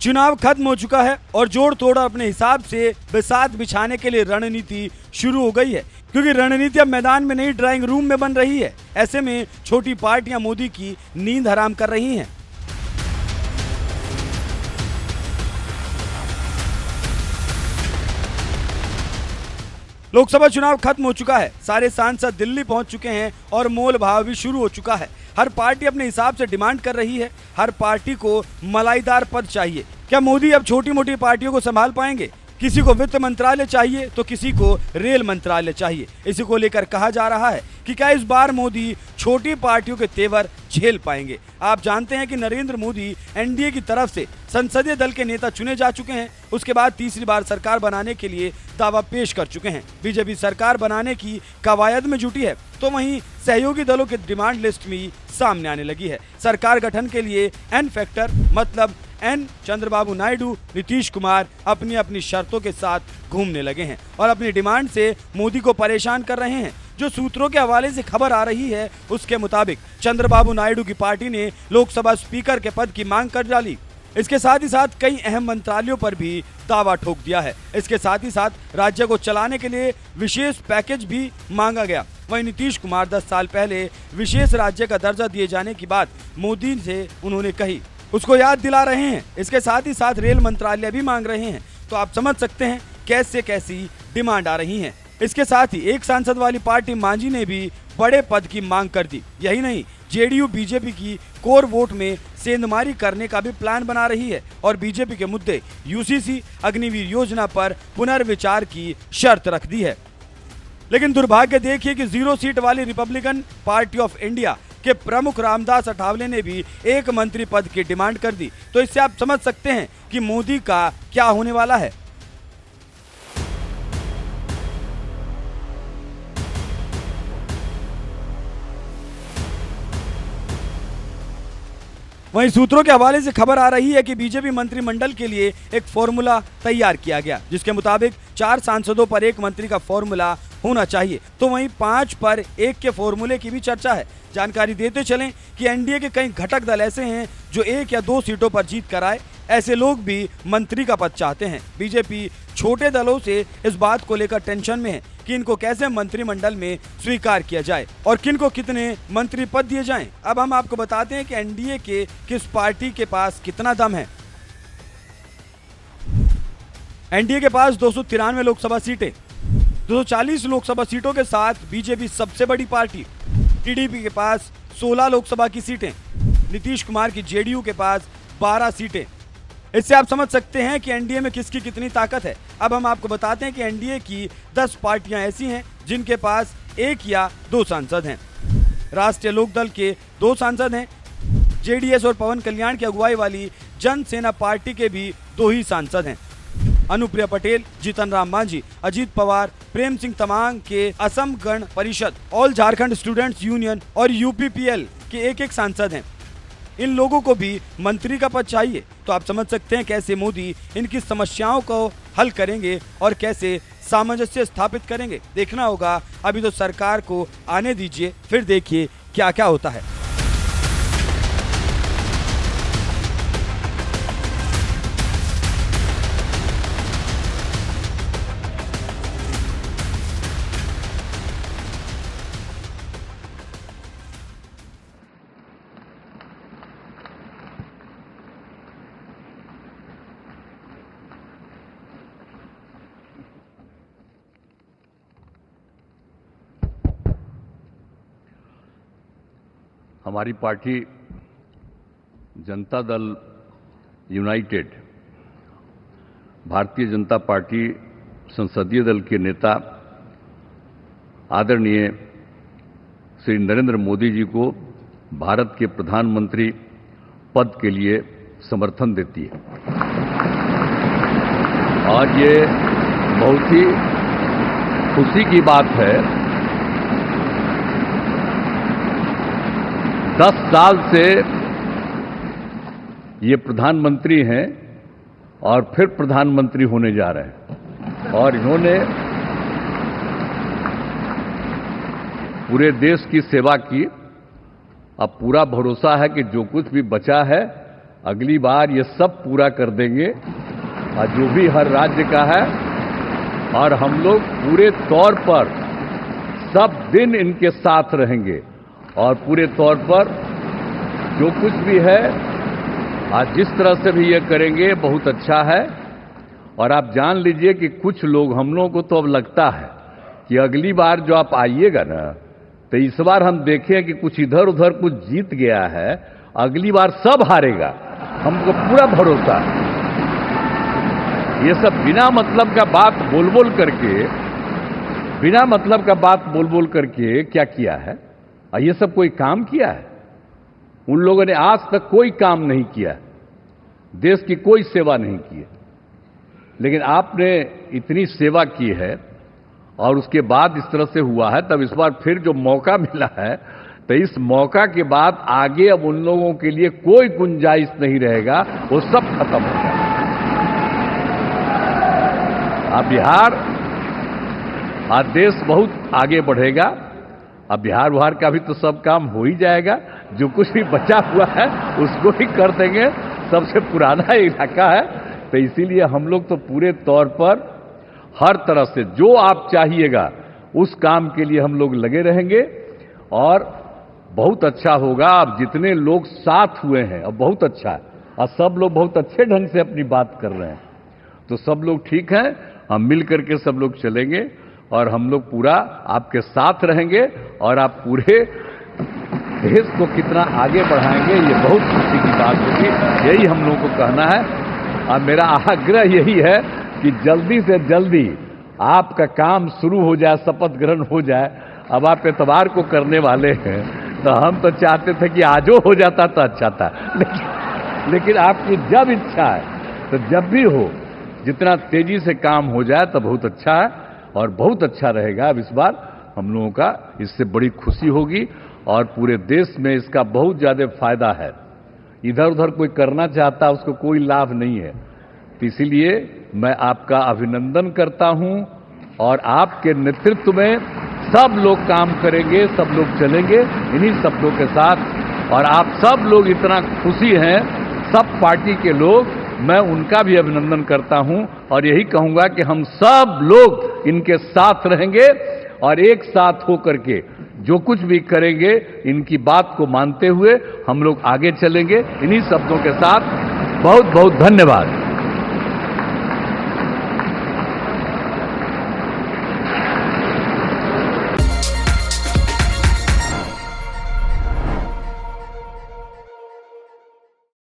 चुनाव खत्म हो चुका है और जोड़ तोड़ अपने हिसाब से बिसात बिछाने के लिए रणनीति शुरू हो गई है, क्योंकि रणनीति अब मैदान में नहीं ड्राइंग रूम में बन रही है। ऐसे में छोटी पार्टियां मोदी की नींद हराम कर रही हैं। लोकसभा चुनाव खत्म हो चुका है, सारे सांसद दिल्ली पहुंच चुके हैं और मोल भाव भी शुरू हो चुका है। हर पार्टी अपने हिसाब से डिमांड कर रही है। हर पार्टी को मलाईदार पद चाहिए। क्या मोदी अब छोटी मोटी पार्टियों को संभाल पाएंगे? किसी को वित्त मंत्रालय चाहिए तो किसी को रेल मंत्रालय चाहिए। इसी को लेकर कहा जा रहा है कि क्या इस बार मोदी छोटी पार्टियों के तेवर झेल पाएंगे। आप जानते हैं कि नरेंद्र मोदी एनडीए की तरफ से संसदीय दल के नेता चुने जा चुके हैं। उसके बाद तीसरी बार सरकार बनाने के लिए दावा पेश कर चुके हैं। बीजेपी सरकार बनाने की कवायद में जुटी है, तो वहीं सहयोगी दलों के डिमांड लिस्ट में सामने आने लगी है। सरकार गठन के लिए एन फैक्टर मतलब एन चंद्रबाबू नायडू, नीतीश कुमार अपनी अपनी शर्तों के साथ घूमने लगे हैं और अपनी डिमांड से मोदी को परेशान कर रहे हैं। जो सूत्रों के हवाले से खबर आ रही है उसके मुताबिक चंद्रबाबू नायडू की पार्टी ने लोकसभा स्पीकर के पद की मांग कर डाली। इसके साथ ही साथ कई अहम मंत्रालयों पर भी दावा ठोक दिया है। इसके साथ ही साथ राज्य को चलाने के लिए विशेष पैकेज भी मांगा गया। वहीं नीतीश कुमार 10 साल पहले विशेष राज्य का दर्जा दिए जाने की बात मोदी से उन्होंने कही, उसको याद दिला रहे हैं। इसके साथ ही साथ रेल मंत्रालय भी मांग रहे हैं। तो आप समझ सकते हैं कैसे कैसी डिमांड आ रही हैं। इसके साथ ही एक सांसद वाली पार्टी मांझी ने भी बड़े पद की मांग कर दी। यही नहीं, जेडीयू बीजेपी की कोर वोट में सेंधमारी करने का भी प्लान बना रही है और बीजेपी के मुद्दे यूसीसी, अग्निवीर योजना पर पुनर्विचार की शर्त रख दी है। लेकिन दुर्भाग्य देखिए कि 0 सीट वाली रिपब्लिकन पार्टी ऑफ इंडिया के प्रमुख रामदास अठावले ने भी एक मंत्री पद की डिमांड कर दी। तो इससे आप समझ सकते हैं कि मोदी का क्या होने वाला है। वहीं सूत्रों के हवाले से खबर आ रही है कि बीजेपी मंत्रिमंडल के लिए एक फॉर्मूला तैयार किया गया, जिसके मुताबिक 4 सांसदों पर 1 मंत्री का फॉर्मूला होना चाहिए। तो वहीं 5 पर 1 के फॉर्मूले की भी चर्चा है। जानकारी देते चलें कि एनडीए के कई घटक दल ऐसे हैं जो 1 या 2 सीटों पर जीत कर आए। ऐसे लोग भी मंत्री का पद चाहते हैं। बीजेपी छोटे दलों से इस बात को लेकर टेंशन में है कि इनको कैसे मंत्रिमंडल में स्वीकार किया जाए और किनको कितने मंत्री पद दिए जाएं। अब हम आपको बताते हैं कि एनडीए के किस पार्टी के पास कितना दम है। एनडीए के पास 293 लोकसभा सीटें, 240 लोकसभा सीटों के साथ बीजेपी सबसे बड़ी पार्टी। टीडीपी के पास 16 लोकसभा की सीटें, नीतीश कुमार की जेडीयू के पास 12 सीटें। इससे आप समझ सकते हैं कि एनडीए में किसकी कितनी ताकत है। अब हम आपको बताते हैं कि एनडीए की 10 पार्टियां ऐसी हैं जिनके पास 1 या 2 सांसद हैं। राष्ट्रीय लोकदल के 2 सांसद हैं। जेडीएस और पवन कल्याण की अगुवाई वाली जन सेना पार्टी के भी 2 ही सांसद हैं। अनुप्रिया पटेल, जीतन राम मांझी, अजीत पवार, प्रेम सिंह तमांग के Assam Gana Parishad, all Jharkhand students union और यूपीपीएल के 1-1 सांसद हैं। इन लोगों को भी मंत्री का पद चाहिए। तो आप समझ सकते हैं कैसे मोदी इनकी समस्याओं को हल करेंगे और कैसे सामंजस्य स्थापित करेंगे। देखना होगा। अभी तो सरकार को आने दीजिए, फिर देखिए क्या क्या होता है। हमारी party Janata Dal United, Bharatiya Janata party संसदीय दल के नेता आदरणीय श्री नरेंद्र मोदी जी को भारत के प्रधानमंत्री पद के लिए समर्थन देती है। आज ये बहुत ही खुशी की बात है। 10 साल से ये प्रधानमंत्री हैं और फिर प्रधानमंत्री होने जा रहे हैं और इन्होंने पूरे देश की सेवा की। अब पूरा भरोसा है कि जो कुछ भी बचा है अगली बार ये सब पूरा कर देंगे और जो भी हर राज्य का है, और हम लोग पूरे तौर पर सब दिन इनके साथ रहेंगे और पूरे तौर पर जो कुछ भी है आज जिस तरह से भी ये करेंगे बहुत अच्छा है। और आप जान लीजिए कि कुछ लोग, हम लोगों को तो अब लगता है कि अगली बार जो आप आइएगा ना, तो इस बार हम देखें कि कुछ इधर उधर कुछ जीत गया है, अगली बार सब हारेगा, हमको पूरा भरोसा है। ये सब बिना मतलब का बात बोल बोल करके क्या किया है? और ये सब कोई काम किया है? उन लोगों ने आज तक कोई काम नहीं किया, देश की कोई सेवा नहीं की है। लेकिन आपने इतनी सेवा की है और उसके बाद इस तरह से हुआ है, तब इस बार फिर जो मौका मिला है, तो इस मौका के बाद आगे अब उन लोगों के लिए कोई गुंजाइश नहीं रहेगा, वो सब खत्म हो जाएगा। अब बिहार, आज देश बहुत आगे बढ़ेगा। अब बिहार का भी तो सब काम हो ही जाएगा, जो कुछ भी बचा हुआ है उसको ही कर देंगे। सबसे पुराना इलाका है, तो इसीलिए हम लोग तो पूरे तौर पर हर तरह से जो आप चाहिएगा उस काम के लिए हम लोग लगे रहेंगे और बहुत अच्छा होगा। अब जितने लोग साथ हुए हैं अब बहुत अच्छा है और सब लोग बहुत अच्छे ढंग से अपनी बात कर रहे हैं, तो सब लोग ठीक हैं। हम मिल करके सब लोग चलेंगे और हम लोग पूरा आपके साथ रहेंगे और आप पूरे देश को कितना आगे बढ़ाएंगे, ये बहुत खुशी की बात होगी। यही हम लोगों को कहना है और मेरा आग्रह यही है कि जल्दी से जल्दी आपका काम शुरू हो जाए, शपथ ग्रहण हो जाए। अब आप एतवार को करने वाले हैं, तो हम तो चाहते थे कि आजो हो जाता तो अच्छा था, लेकिन आपकी जब इच्छा है तो जब भी हो, जितना तेजी से काम हो जाए तो बहुत अच्छा है और बहुत अच्छा रहेगा। अब इस बार हम लोगों का इससे बड़ी खुशी होगी और पूरे देश में इसका बहुत ज्यादा फायदा है। इधर उधर कोई करना चाहता है उसको कोई लाभ नहीं है, तो इसीलिए मैं आपका अभिनंदन करता हूं और आपके नेतृत्व में सब लोग काम करेंगे, सब लोग चलेंगे इन्हीं शब्दों के साथ। और आप सब लोग इतना खुशी हैं, सब पार्टी के लोग, मैं उनका भी अभिनंदन करता हूं और यही कहूंगा कि हम सब लोग इनके साथ रहेंगे और एक साथ होकर के जो कुछ भी करेंगे इनकी बात को मानते हुए हम लोग आगे चलेंगे। इन्हीं शब्दों के साथ बहुत बहुत धन्यवाद।